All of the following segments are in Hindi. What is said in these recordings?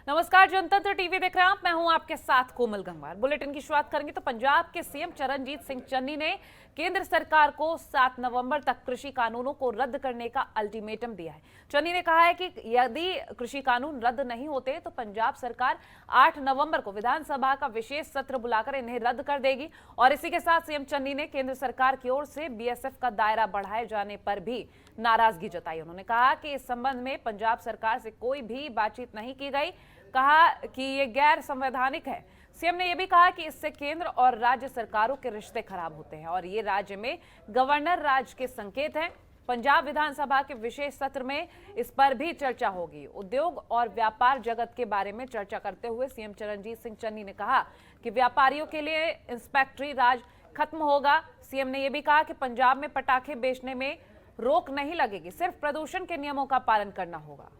नमस्कार, जनतंत्र टीवी देख रहे हैं आप। मैं हूं आपके साथ कोमल गंगवार। बुलेटिन की शुरुआत करेंगे तो पंजाब के सीएम चरणजीत सिंह चन्नी ने केंद्र सरकार को 7 नवंबर तक कृषि कानूनों को रद्द करने का अल्टीमेटम दिया है। चन्नी ने कहा है कि यदि कृषि कानून रद्द नहीं होते तो पंजाब सरकार 8 नवंबर को विधानसभा का विशेष सत्र बुलाकर इन्हें रद्द कर देगी। और इसी के साथ सीएम चन्नी ने केंद्र सरकार की ओर से बीएसएफ का दायरा बढ़ाए जाने पर भी नाराजगी जताई। उन्होंने कहा कि इस संबंध में पंजाब सरकार से कोई भी बातचीत नहीं की गई, कहा कि ये गैर संवैधानिक है। सीएम ने यह भी कहा कि इससे केंद्र और राज्य सरकारों के रिश्ते खराब होते हैं और ये राज्य में गवर्नर राज के संकेत हैं। पंजाब विधानसभा के विशेष सत्र में इस पर भी चर्चा होगी। उद्योग और व्यापार जगत के बारे में चर्चा करते हुए सीएम चरणजीत सिंह चन्नी ने कहा कि व्यापारियों के लिए इंस्पेक्टरी राज खत्म होगा। सीएम ने यह भी कहा कि पंजाब में पटाखे बेचने में रोक नहीं लगेगी, सिर्फ प्रदूषण के नियमों का पालन करना होगा।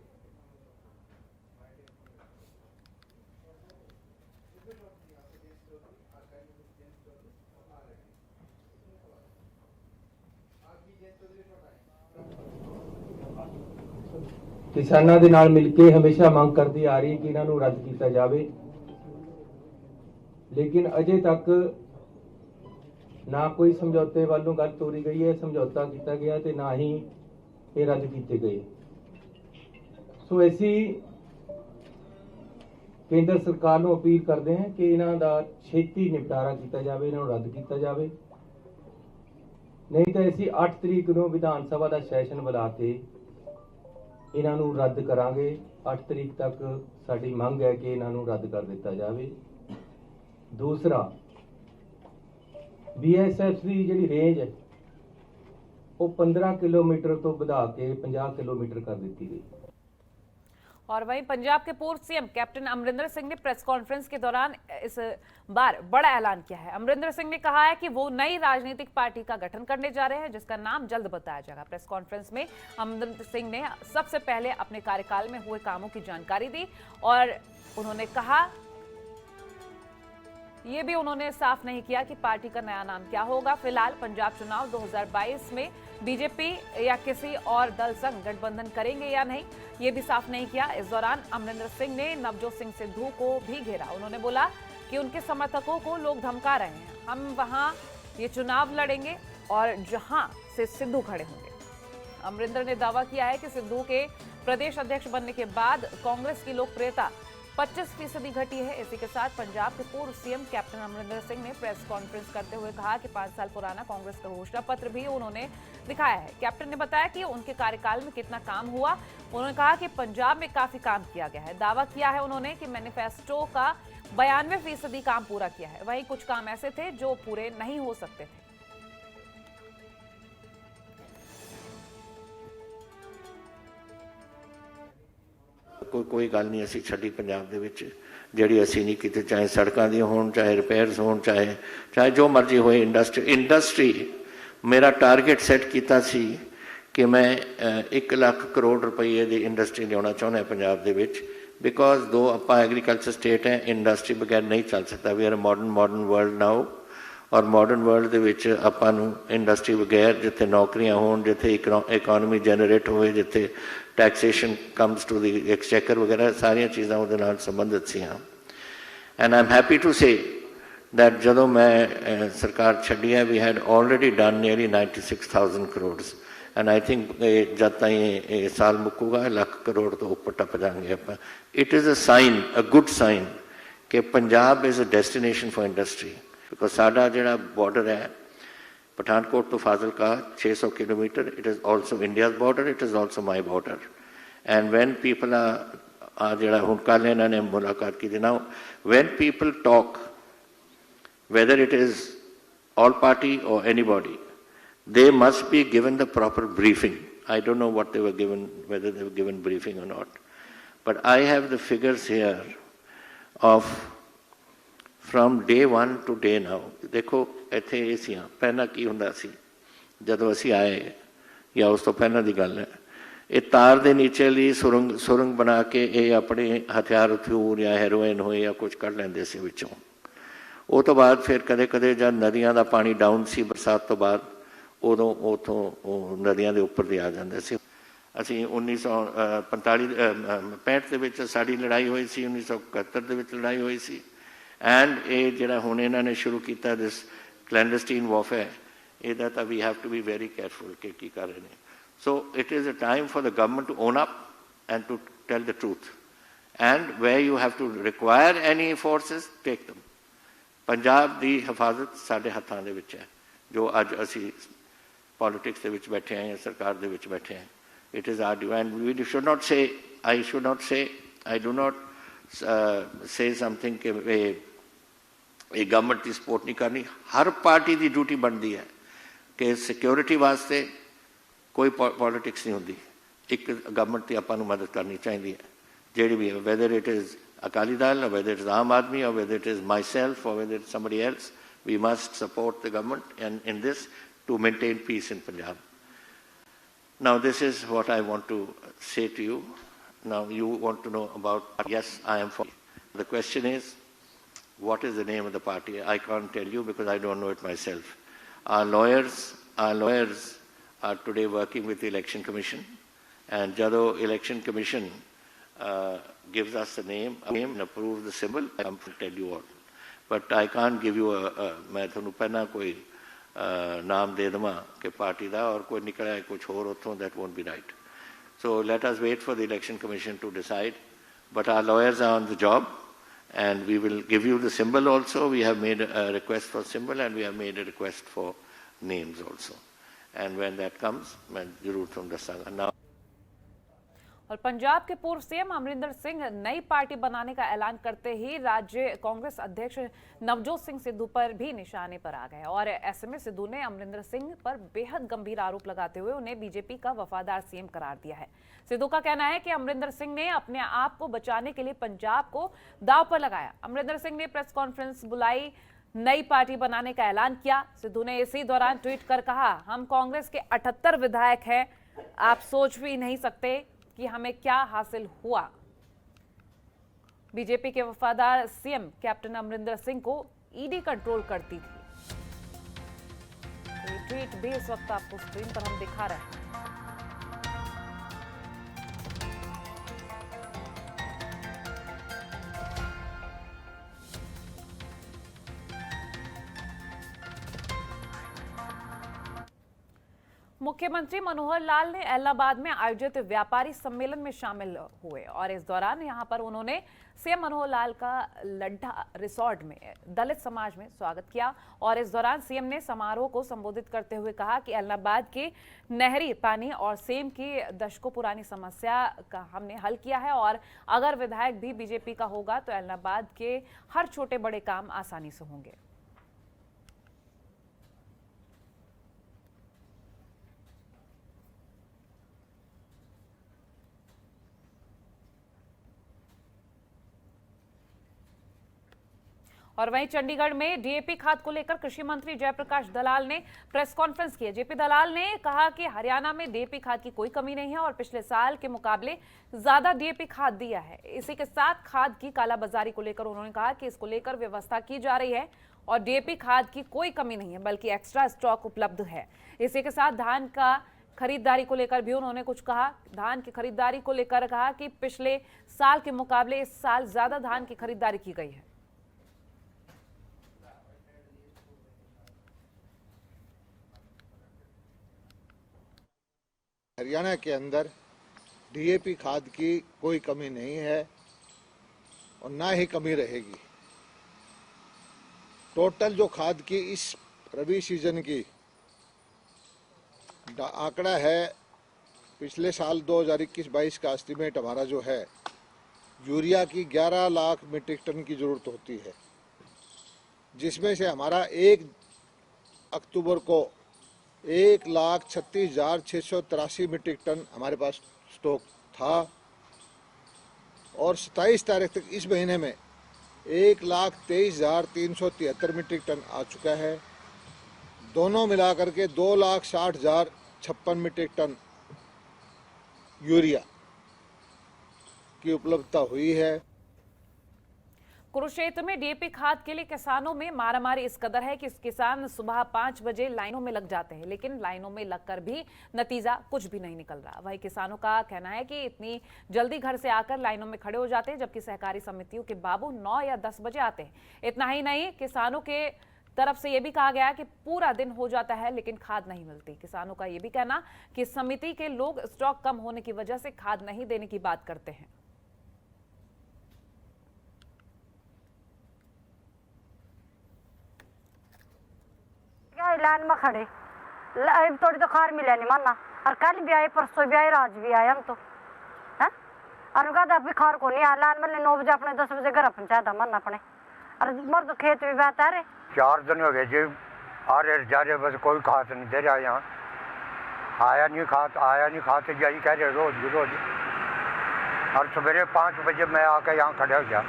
किसानों के नाल मिल के हमेशा मांग करती आ रही कि इन्हों रद्द किया जाए, लेकिन अजे तक ना कोई समझौते वालों गल तोरी गई है, समझौता किया गया तो ना ही ये रद्द किए गए। सो ऐसी केंद्र सरकार को अपील करते हैं कि इन्हों का छेती निपटारा किया जाए, इन्हों रद्द किया जाए, नहीं तो असी 8 तरीक को विधानसभा का सैशन बुला के इन्हों रद्द करांगे। 8 तरीक तक साडी मंग है कि इन्हों रद्द कर दिता जाए। दूसरा, बीएसएफ की जी रेंज है वो 15 किलोमीटर तो बढ़ा के 50 किलोमीटर कर दी गई। और वहीं पंजाब के पूर्व सीएम कैप्टन अमरिंदर सिंह ने प्रेस कॉन्फ्रेंस के दौरान इस बार बड़ा ऐलान किया है। अमरिंदर सिंह ने कहा है कि वो नई राजनीतिक पार्टी का गठन करने जा रहे हैं जिसका नाम जल्द बताया जाएगा। प्रेस कॉन्फ्रेंस में अमरिंदर सिंह ने सबसे पहले अपने कार्यकाल में हुए कामों की जानकारी दी और उन्होंने कहा, ये भी उन्होंने साफ नहीं किया कि पार्टी का नया नाम क्या होगा। फिलहाल पंजाब चुनाव 2022 में बीजेपी या किसी और दल संग गठबंधन करेंगे या नहीं, ये भी साफ नहीं किया। इस दौरान अमरिंदर सिंह ने नवजोत सिंह सिद्धू को भी घेरा। उन्होंने बोला कि उनके समर्थकों को लोग धमका रहे हैं, हम वहां ये चुनाव लड़ेंगे और जहां से सिद्धू खड़े होंगे। अमरिंदर ने दावा किया है कि सिद्धू के प्रदेश अध्यक्ष बनने के बाद कांग्रेस की लोकप्रियता 25% घटी है। इसी के साथ पंजाब के पूर्व सीएम कैप्टन अमरिंदर सिंह ने प्रेस कॉन्फ्रेंस करते हुए कहा कि 5 साल पुराना कांग्रेस का घोषणा पत्र भी उन्होंने दिखाया है। कैप्टन ने बताया कि उनके कार्यकाल में कितना काम हुआ। उन्होंने कहा कि पंजाब में काफी काम किया गया है। दावा किया है उन्होंने कि मैनिफेस्टो का 92% काम पूरा किया है। वहीं कुछ काम ऐसे थे जो पूरे नहीं हो सकते थे। कोई गल नहीं असी छड्डी पंजाब दे विच जिहड़ी असी नहीं कीती, चाहे सड़कों दी होण, चाहे रिपेयर्स होण, चाहे जो मर्जी होए। इंडस्ट्री मेरा टारगेट सैट किया सी कि मैं 1 लाख करोड़ रुपये की इंडस्ट्री लियाना चाहुंदा पंजाब दे विच, बिकॉज दो आपां एग्रीकल्चर स्टेट हैं, इंडस्ट्री बगैर नहीं चल सकता। We are modern world now और मॉडर्न वर्ल्ड दे विच आपां नूं इंडस्ट्री बगैर जिथे नौकरियां होण, जिथे इकोनॉमी जनरेट होए, जिथे taxation comes to the exchequer वगैरह सारिया चीज़ां उहदे नाल संबंधित सी। And I am happy to say that जदों मैं सरकार छड्डी है, we had already done nearly 96,000 crore and I think जब ताईं साल मुक्कूगा 1 लाख करोड़ तो उपर टप जाएंगे आप। It is a sign, a good sign कि Punjab is a destination for industry, because साडा जिहड़ा बॉर्डर है पठानकोट तो Fazilka 600 kilometre, it is also India's border, it is also my border. And when people जो हूँ कल इन्होंने मुलाकात की थी ना, when people talk whether it is all party और anybody, they must be given the proper briefing. I don't know what they were given, whether they were given briefing और not, but I have the figures here of from day 1 to day now. देखो इत्थे ये सी पहला की हुंदा सी जदों असीं आए या उस तो पहला की गल है, ये तार दे नीचे सुरंग बना के ये अपने हथियार हथूर या हैरोइन होए या कुछ कढ़ लैंदे सी विचों। वो तो बाद फिर कदे कदे जब नदियां का पानी डाउन सी बरसात तो बाद उदों उतों नदियां दे उपर दे आ जांदे सी। ਅਸੀਂ 1965 ਦੇ ਵਿੱਚ ਸਾਡੀ ਲੜਾਈ ਹੋਈ ਸੀ, 1971 ਦੇ ਵਿੱਚ ਲੜਾਈ ਹੋਈ ਸੀ। ਐਂਡ ਇਹ ਜਿਹੜਾ ਹੁਣ ਇਹਨਾਂ ਨੇ ਸ਼ੁਰੂ ਕੀਤਾ ਦਿਸ ਕਲੈਂਡਸਟੀਨ ਵਾਰਫੇਅਰ, ਇਹਦਾ ਤਾਂ ਵੀ have to be very careful ਕਿ ਕੀ ਕਰ ਰਹੇ ਨੇ। So it is a time for the government to own up and to tell the truth, and where you have to require any forces take them. Punjab की हिफाजत साढ़े हत्थां दे विच है, जो अज असी पॉलिटिक्स दे विच बैठे हैं या सरकार दे विच बैठे हैं। It is our due and we should not say, I do not say something कि गवर्नमेंट की सपोर्ट नहीं करनी। हर पार्टी की ड्यूटी बनती है कि सिक्योरिटी वास्ते कोई पॉलिटिक्स नहीं होती, एक गवर्नमेंट की आपां नूं मदद करनी चाहिए जिहड़ी भी है, weather it is Akali Dal or whether it is Aam Aadmi or whether it is myself or whether it's somebody else, we must support the government and in this to maintain peace in Punjab. Now this is what I want to say to you. Now you want to know about, yes, I am for. The question is, what is the name of the party? I can't tell you because I don't know it myself. Our lawyers are today working with the Election Commission, and Jado Election Commission gives us the name and approves the symbol, I can tell you all. But I can't give you मैं थोनू पहना कोई नाम दे दमा कि पार्टी दा और कोई निकला है कुछ और उतों, that won't be right. So let us wait for the Election Commission to decide. But our lawyers are on the job and we will give you the symbol also. We have made a request for symbol and we have made a request for names also. And when that comes, मैं जरूर तुम दसांगा। Now और पंजाब के पूर्व सीएम अमरिंदर सिंह नई पार्टी बनाने का ऐलान करते ही राज्य कांग्रेस अध्यक्ष नवजोत सिंह सिद्धू पर भी निशाने पर आ गए और ऐसे में सिद्धू ने अमरिंदर सिंह पर बेहद गंभीर आरोप लगाते हुए उन्हें बीजेपी का वफादार सीएम करार दिया है। सिद्धू का कहना है कि अमरिंदर सिंह ने अपने आप को बचाने के लिए पंजाब को दांव पर लगाया। अमरिंदर सिंह ने प्रेस कॉन्फ्रेंस बुलाई, नई पार्टी बनाने का ऐलान किया। सिद्धू ने इसी दौरान ट्वीट कर कहा, हम कांग्रेस के 78 विधायक हैं, आप सोच भी नहीं सकते कि हमें क्या हासिल हुआ। बीजेपी के वफादार सीएम कैप्टन अमरिंदर सिंह को ईडी कंट्रोल करती थी। तो ये ट्वीट भी इस वक्त आपको स्क्रीन पर हम दिखा रहे हैं। मुख्यमंत्री मनोहर लाल ने इलाहाबाद में आयोजित व्यापारी सम्मेलन में शामिल हुए और इस दौरान यहां पर उन्होंने सीएम मनोहर लाल का लड्ढा रिसोर्ट में दलित समाज में स्वागत किया और इस दौरान सीएम ने समारोह को संबोधित करते हुए कहा कि इलाहाबाद के नहरी पानी और सेम की दशकों पुरानी समस्या का हमने हल किया है और अगर विधायक भी बीजेपी का होगा तो इलाहाबाद के हर छोटे बड़े काम आसानी से होंगे। और वहीं चंडीगढ़ में डीएपी खाद को लेकर कृषि मंत्री जयप्रकाश दलाल ने प्रेस कॉन्फ्रेंस की। जेपी दलाल ने कहा कि हरियाणा में डीएपी खाद की कोई कमी नहीं है और पिछले साल के मुकाबले ज्यादा डीएपी खाद दिया है। इसी के साथ खाद की कालाबाजारी को लेकर उन्होंने कहा कि इसको लेकर व्यवस्था की जा रही है और डीएपी खाद की कोई कमी नहीं है बल्कि एक्स्ट्रा स्टॉक उपलब्ध है। इसी के साथ धान का खरीदारी को लेकर भी उन्होंने कुछ कहा। धान की खरीदारी को लेकर कहा कि पिछले साल के मुकाबले इस साल ज्यादा धान की खरीदारी की गई है। हरियाणा के अंदर डीएपी खाद की कोई कमी नहीं है और ना ही कमी रहेगी। टोटल जो खाद की इस रबी सीजन की आंकड़ा है, पिछले साल 2021-22 का एस्टीमेट हमारा जो है, यूरिया की 11 लाख मीट्रिक टन की जरूरत होती है, जिसमें से हमारा 1 अक्टूबर को 1,36,683 मीट्रिक टन हमारे पास स्टॉक था और 27 तारीख तक इस महीने में 1,23,373 मीट्रिक टन आ चुका है। दोनों मिलाकर के 2,60,056 मीट्रिक टन यूरिया की उपलब्धता हुई है। कुरुक्षेत्र में डीएपी खाद के लिए किसानों में मारामारी इस कदर है कि किसान सुबह 5 बजे लाइनों में लग जाते हैं, लेकिन लाइनों में लगकर भी नतीजा कुछ भी नहीं निकल रहा। वहीं किसानों का कहना है कि इतनी जल्दी घर से आकर लाइनों में खड़े हो जाते हैं, जबकि सहकारी समितियों के बाबू 9 या 10 बजे आते हैं। इतना ही नहीं, किसानों के तरफ से यह भी कहा गया कि पूरा दिन हो जाता है लेकिन खाद नहीं मिलती। किसानों का यह भी कहना कि समिति के लोग स्टॉक कम होने की वजह से खाद नहीं देने की बात करते हैं। लाइन में खड़े थोड़ी तो खार मिले नहीं माना, और कल भी आए, परसों भी आए, आज भी आए हम तो है। और अभी खार को नहीं आया, लाइन में 9 बजे अपने 10 बजे घर पंचायत मानना अपने, और मर तो खेत भी बात है। 4 दिन हो गए जी, आ रहे जा रहे, बस कोई खाद नहीं दे रहा। यहाँ आया नहीं खाते यही कह रहे रोज। और सवेरे 5 बजे मैं आकर यहाँ खड़े हो गया।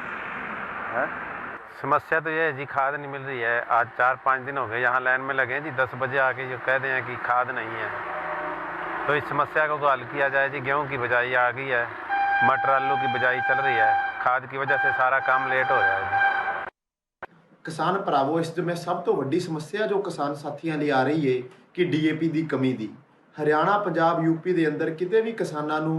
समस्या तो ये है जी, खाद नहीं मिल रही है। आज 4-5 दिन हो गए यहाँ लाइन में लगे हैं जी। 10 बजे आके जो कहते हैं कि खाद नहीं है, तो इस समस्या को तो हल किया जाए जी। गेहूं की बिजाई आ गई है, मटर आलू की बिजाई चल रही है, खाद की वजह से सारा काम लेट हो रहा है जी। किसान भरावो, इस में सब तो वड्डी समस्या जो किसान साथियों लिए आ रही है कि डीएपी की कमी दी। हरियाणा, पंजाब, यूपी के अंदर किते भी किसानों को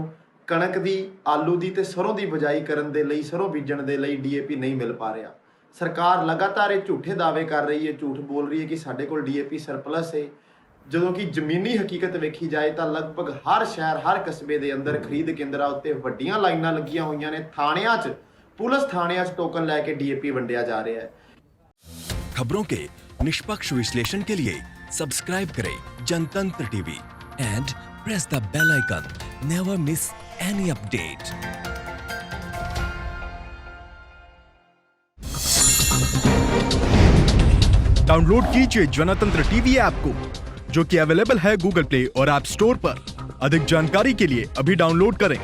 कणक की, आलू की ते सरों की बिजाई करने के लिए, सरों बीजण के लिए डीएपी नहीं मिल पा रहा। सरकार लगातार ये झूठे दावे कर रही है, झूठ बोल रही है कि साढ़े कोल डीएपी सरप्लस है, जो कि जमीनी हकीकत वेखी जाए तो लगभग हर शहर, हर कस्बे के अंदर खरीद केंद्रां उत्ते वड्डियां लाइनां लगियां होईयां ने। थाणियां 'च, पुलिस थाणियां 'च टोकन लैके डीएपी वंडिया जा रहा है। खबरों के निष्पक्ष विश्लेषण के लिए सब्सक्राइब करें Jantantra TV and press the bell icon. Never miss any update. Download कीजिए जनतंत्र टीवी ऐप को, जो कि अवेलेबल है गूगल प्ले और ऐप स्टोर पर। अधिक जानकारी के लिए अभी डाउनलोड करें।